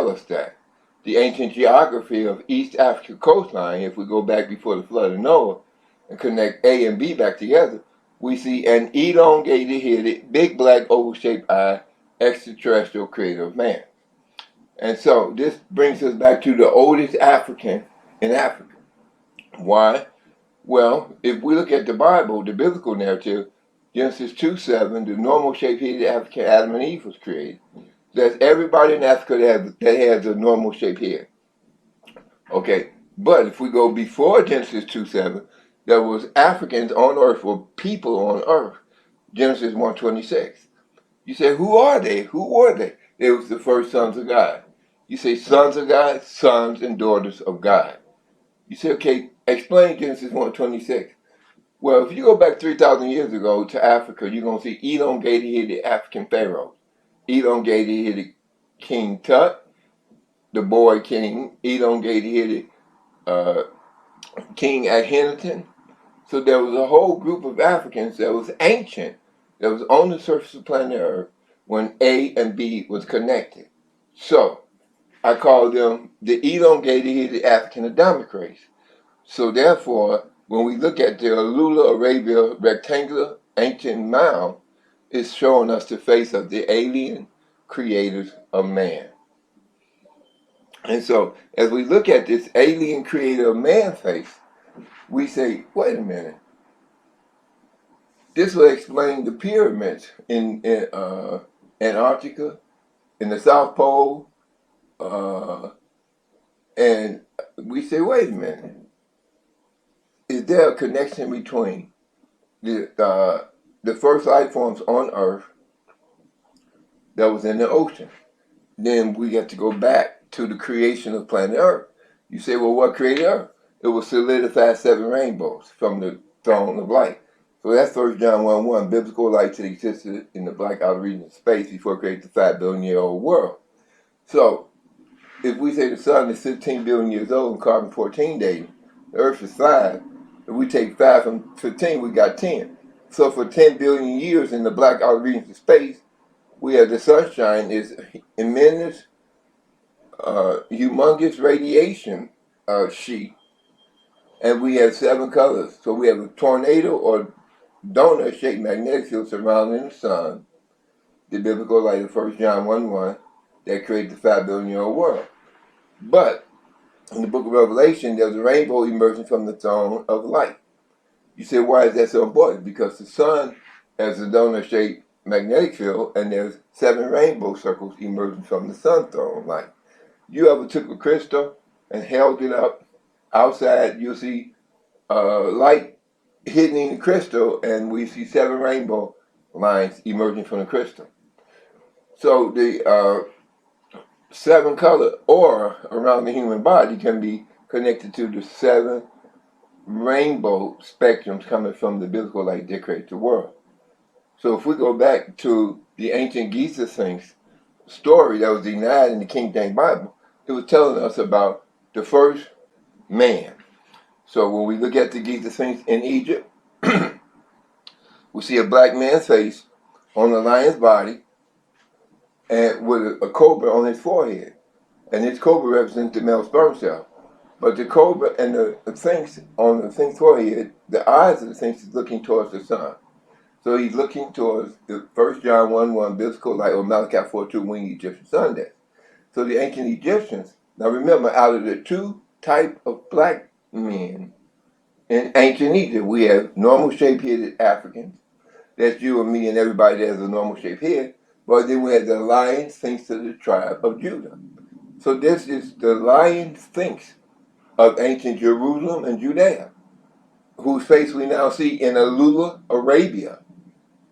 tell us that. The ancient geography of East Africa coastline, if we go back before the flood of Noah and connect A and B back together, we see an elongated headed, big black oval-shaped eye, extraterrestrial creator of man. And so this brings us back to the oldest African in Africa. Why? Well, if we look at the Bible, the biblical narrative, Genesis 2:7, the normal shaped headed African Adam and Eve was created. That's everybody in Africa that has a normal shaped head. Okay, but if we go before Genesis 2:7, there was Africans on earth, or people on earth. Genesis 1:26. You say, who are they? Who were they? They was the first sons of God. You say sons of God, sons and daughters of God. You say, okay, explain Genesis 1:26. Well, if you go back 3,000 years ago to Africa, you're going to see elongated-headed African pharaohs. Elongated-headed King Tut, the boy king, elongated-headed King Akhenaten. So there was a whole group of Africans that was ancient, that was on the surface of planet Earth when A and B was connected. So I call them the elongated-headed African Adamic race. So therefore, when we look at the ALULa Arabia rectangular ancient mound, it's showing us the face of the alien creators of man. And so as we look at this alien creator of man face, we say, wait a minute. This will explain the pyramids in Antarctica, in the South Pole, and we say, wait a minute. Is there a connection between the first life forms on Earth that was in the ocean? Then we have to go back to the creation of planet Earth. You say, well, what created Earth? It was solidified 7 rainbows from the throne of light. So that's 1 John 1:1, biblical light that existed in the black outer region of space before it created the 5 billion-year-old world. So if we say the sun is 15 billion years old and carbon-14 dating, the Earth is 5. If we take 5 from 15, we got 10. So for 10 billion years in the black outer regions of space, we have the sunshine is immense, humongous radiation sheet, and we have 7 colors. So we have a tornado or donut-shaped magnetic field surrounding the sun, the biblical light of 1 John 1:1, that created the 5 billion-year-old world. But in the book of Revelation, there's a rainbow emerging from the throne of light. You say, why is that so important? Because the sun has a donut-shaped magnetic field, and there's 7 rainbow circles emerging from the sun throne of light. You ever took a crystal and held it up outside, you'll see light hidden in the crystal, and we see 7 rainbow lines emerging from the crystal. So the 7 color aura around the human body can be connected to the 7 rainbow spectrums coming from the biblical light that created the world. So if we go back to the ancient Giza Sphinx story that was denied in the King James Bible, it was telling us about the first man. So when we look at the Giza Sphinx in Egypt, we see a black man's face on a lion's body, and with a cobra on his forehead. And this cobra represents the male sperm cell. But the cobra and the sphinx on the sphinx forehead, the eyes of the sphinx is looking towards the sun. So he's looking towards the 1 John 1:1 biblical light, or Malachi 4:2 winged Egyptian sun disk. So the ancient Egyptians, now remember, out of the 2 types of black men in ancient Egypt, we have normal shape-headed Africans. That's you and me and everybody that has a normal shaped head. But then we had the lion sphinx of the tribe of Judah. So this is the lion sphinx of ancient Jerusalem and Judea, whose face we now see in ALULa, Arabia,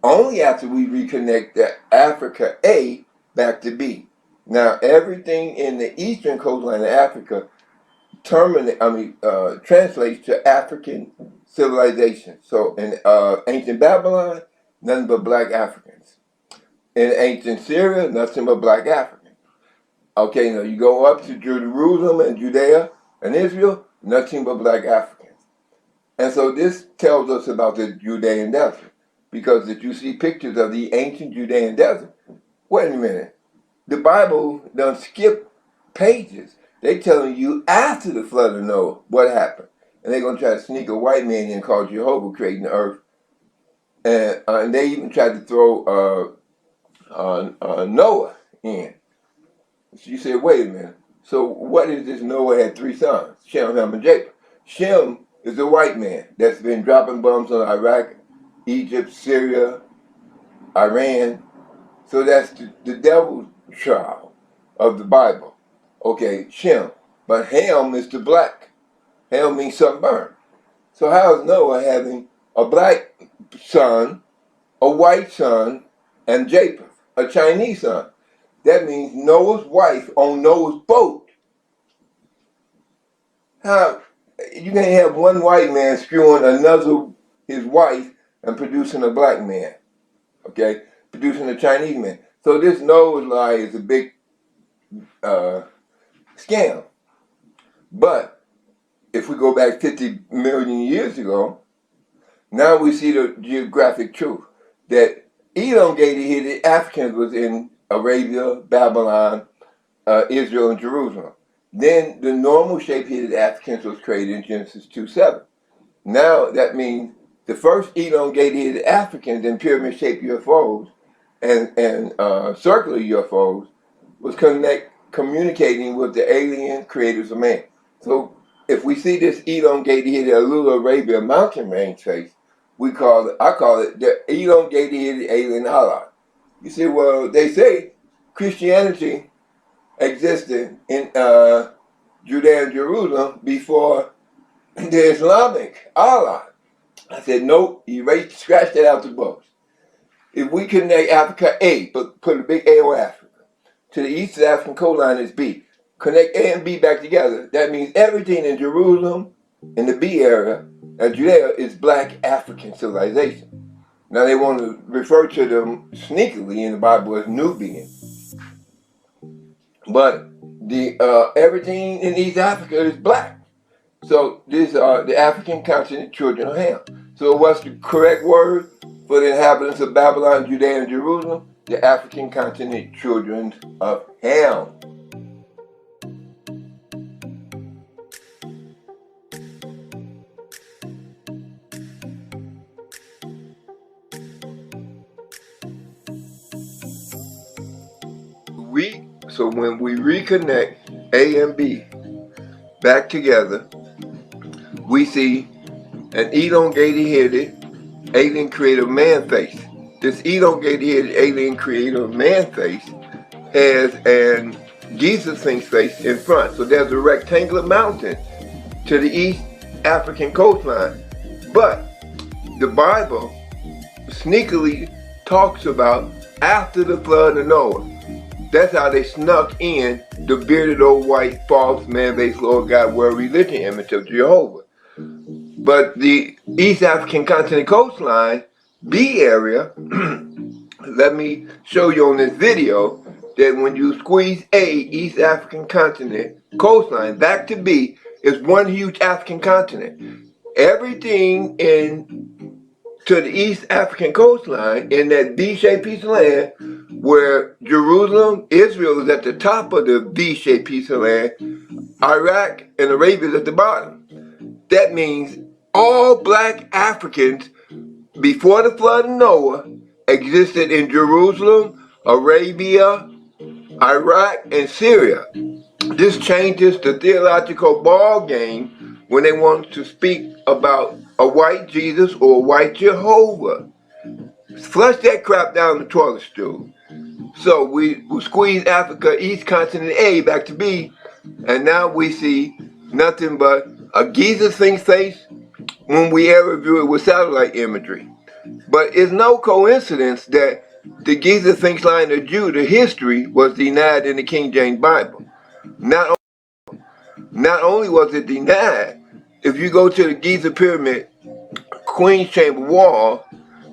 only after we reconnect the Africa A back to B. Now everything in the eastern coastline of Africa translates to African civilization. So in ancient Babylon, nothing but black Africans. In ancient Syria, nothing but black Africans. Okay, now you go up to Jerusalem and Judea and Israel, nothing but black Africans. And so this tells us about the Judean desert. Because if you see pictures of the ancient Judean desert, wait a minute, the Bible done skip pages, they telling you after the flood of Noah what happened. And they're going to try to sneak a white man in called Jehovah creating the earth. And they even tried to throw Noah in. So you say, wait a minute. So what is this? Noah had 3 sons, Shem, Ham, and Japheth. Shem is a white man that's been dropping bombs on Iraq, Egypt, Syria, Iran. So that's the devil's child of the Bible. Okay, Shem. But Ham is the black. Ham means sunburned. So how is Noah having a black son, a white son, and Japheth, a Chinese son? That means Noah's wife on Noah's boat. How you can't have one white man screwing his wife and producing a black man, okay? Producing a Chinese man. So this Noah's lie is a big scam. But if we go back 50 million years ago, now we see the geographic truth that elongated Africans was in Arabia, Babylon, Israel, and Jerusalem. Then the normal shape-headed Africans was created in Genesis 2:7. Now that means the first elongated Africans in pyramid-shaped UFOs and circular UFOs was communicating with the alien creators of man. So if we see this elongated ALULa Arabian mountain range face, I call it the elongated alien Allah. You say, well, they say Christianity existed in Judea and Jerusalem before the Islamic Allah. I said, nope, scratch that out the books. If we connect Africa A, but put a big A on Africa, to the east of the African coastline is B, connect A and B back together, that means everything in Jerusalem, in the B area, and Judea is black African civilization. Now they want to refer to them sneakily in the Bible as Nubian. But everything in East Africa is black. So these are the African continent children of Ham. So what's the correct word for the inhabitants of Babylon, Judea, and Jerusalem? The African continent children of Ham. So when we reconnect A and B back together, we see an elongated-headed alien creator man face. This elongated-headed alien creator man face has an Jesus Sphinx face in front. So there's a rectangular mountain to the East African coastline. But the Bible sneakily talks about after the flood of Noah. That's how they snuck in the bearded old white false man-based Lord God world religion image of Jehovah. But the East African continent coastline, B area, let me show you on this video that when you squeeze A, East African continent coastline, back to B, is one huge African continent. Everything to the East African coastline in that V-shaped piece of land where Jerusalem, Israel is at the top of the V-shaped piece of land, Iraq and Arabia is at the bottom. That means all black Africans before the flood of Noah existed in Jerusalem, Arabia, Iraq, and Syria. This changes the theological ball game when they want to speak about a white Jesus or a white Jehovah. Flush that crap down the toilet stool. So we squeeze Africa, East Continent A back to B, and now we see nothing but a Jesus Sphinx face when we ever view it with satellite imagery. But it's no coincidence that the Giza Sphinx line of Judah history was denied in the King James Bible. Not only was it denied, if you go to the Giza Pyramid, Queen's Chamber wall,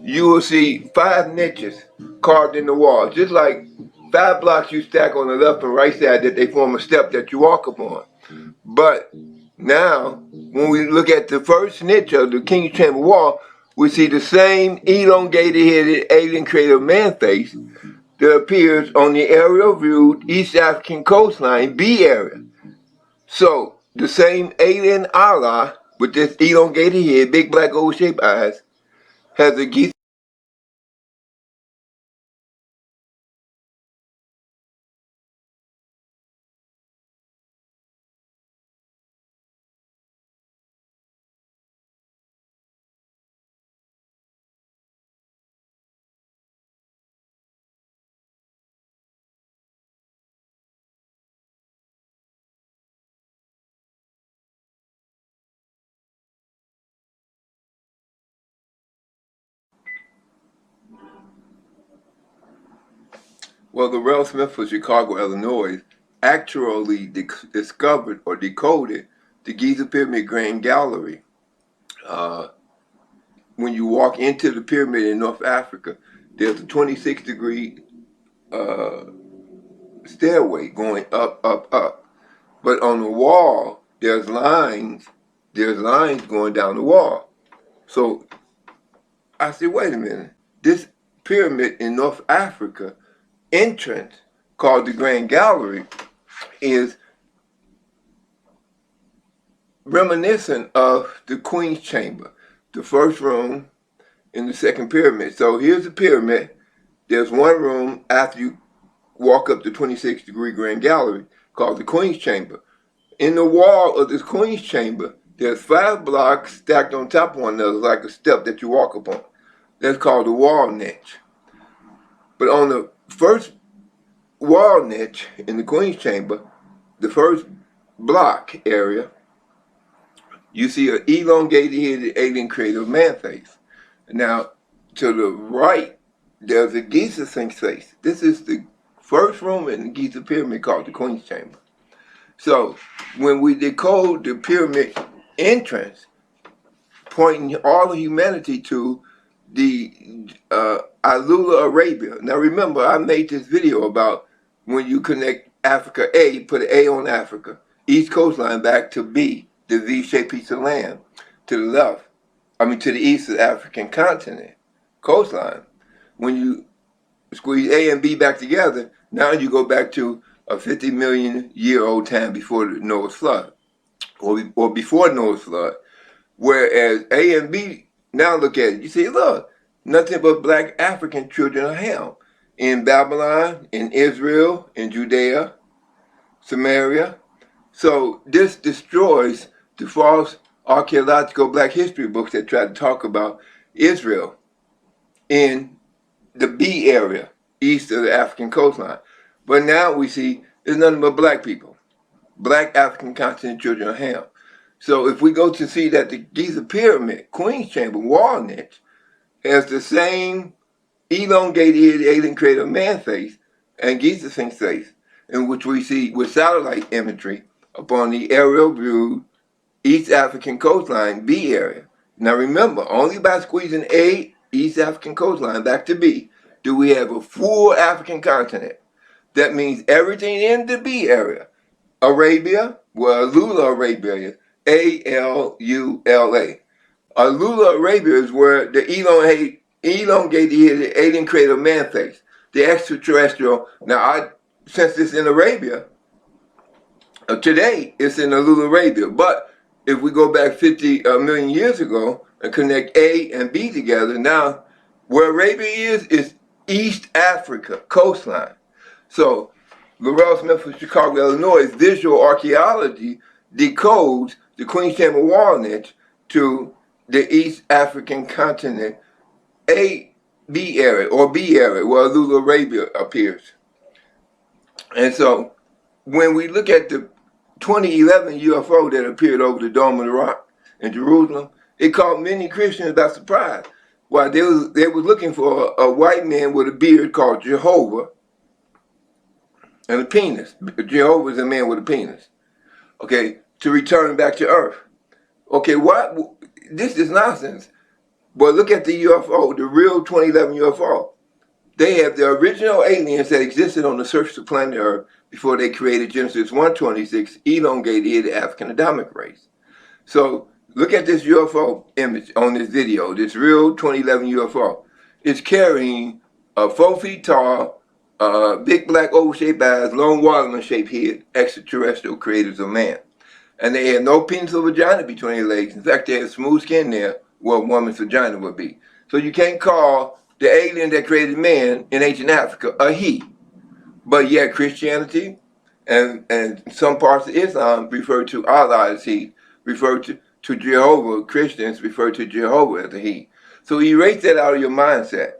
you will see 5 niches carved in the wall, just like 5 blocks you stack on the left and right side that they form a step that you walk upon. But now, when we look at the first niche of the King's Chamber wall, we see the same elongated-headed alien creator man face that appears on the aerial viewed East African coastline B area. So the same alien Allah with this elongated head, big black oval-shaped eyes, has a geese. Well, the Rel Smith of Chicago, Illinois, actually discovered or decoded the Giza Pyramid Grand Gallery. When you walk into the pyramid in North Africa, there's a 26-degree stairway going up, up, up. But on the wall, there's lines going down the wall. So I said, wait a minute, this pyramid in North Africa entrance called the Grand Gallery is reminiscent of the Queen's Chamber, the first room in the second pyramid. So here's the pyramid. There's one room after you walk up the 26-degree Grand Gallery called the Queen's Chamber. In the wall of this Queen's Chamber, there's 5 blocks stacked on top of one another like a step that you walk upon. That's called the wall niche. But on the first wall niche in the Queen's Chamber, the first block area, you see an elongated alien creative man face. Now, to the right, there's a Giza Sphinx face. This is the first room in the Giza Pyramid called the Queen's Chamber. So, when we decode the pyramid entrance, pointing all of humanity to the ALULa, Arabia. Now remember, I made this video about when you connect Africa A, put an A on Africa, east coastline back to B, the V-shaped piece of land, to the left, to the east of the African continent, coastline. When you squeeze A and B back together, now you go back to a 50 million year old time before the Noah's flood, or before Noah's flood. Whereas A and B, now look at it, you see, look, nothing but black African children of Ham in Babylon, in Israel, in Judea, Samaria. So this destroys the false archaeological black history books that try to talk about Israel in the B area, east of the African coastline. But now we see there's nothing but black people, black African continent children of Ham. So if we go to see that the Giza Pyramid, Queen's Chamber, wall niche, has the same elongated alien creative man face and Giza Sphinx face, in which we see with satellite imagery upon the aerial view East African coastline B area. Now remember, only by squeezing A, East African coastline, back to B, do we have a full African continent. That means everything in the B area. Arabia, well, ALULa Arabia, ALULA. ALULa Arabia is where the elongated alien creative man face, the extraterrestrial. Now, since it's in Arabia, today it's in ALULa Arabia. But if we go back 50 million years ago and connect A and B together, now where Arabia is East Africa coastline. So, Laurel Smith of Chicago, Illinois, visual archaeology decodes the Queen's Chamber wall niche to the East African continent, B area, or B area, where ALULa Arabia appears. And so, when we look at the 2011 UFO that appeared over the Dome of the Rock in Jerusalem, it caught many Christians by surprise. While they was looking for a white man with a beard called Jehovah and a penis. Jehovah is a man with a penis. Okay, to return back to Earth. Okay, what? This is nonsense. But look at the UFO, the real 2011 UFO. They have the original aliens that existed on the surface of planet Earth before they created Genesis 1:26, elongated the African Adamic race. So look at this UFO image on this video, this real 2011 UFO. It's carrying a 4 feet tall big black oval-shaped eyes, long watermelon-shaped head, extraterrestrial creators of man. And they had no penis or vagina between their legs. In fact, they had smooth skin there where a woman's vagina would be. So you can't call the alien that created man in ancient Africa a he. But yet Christianity and some parts of Islam refer to Allah as he, refer to Jehovah, Christians refer to Jehovah as a he. So erase that out of your mindset.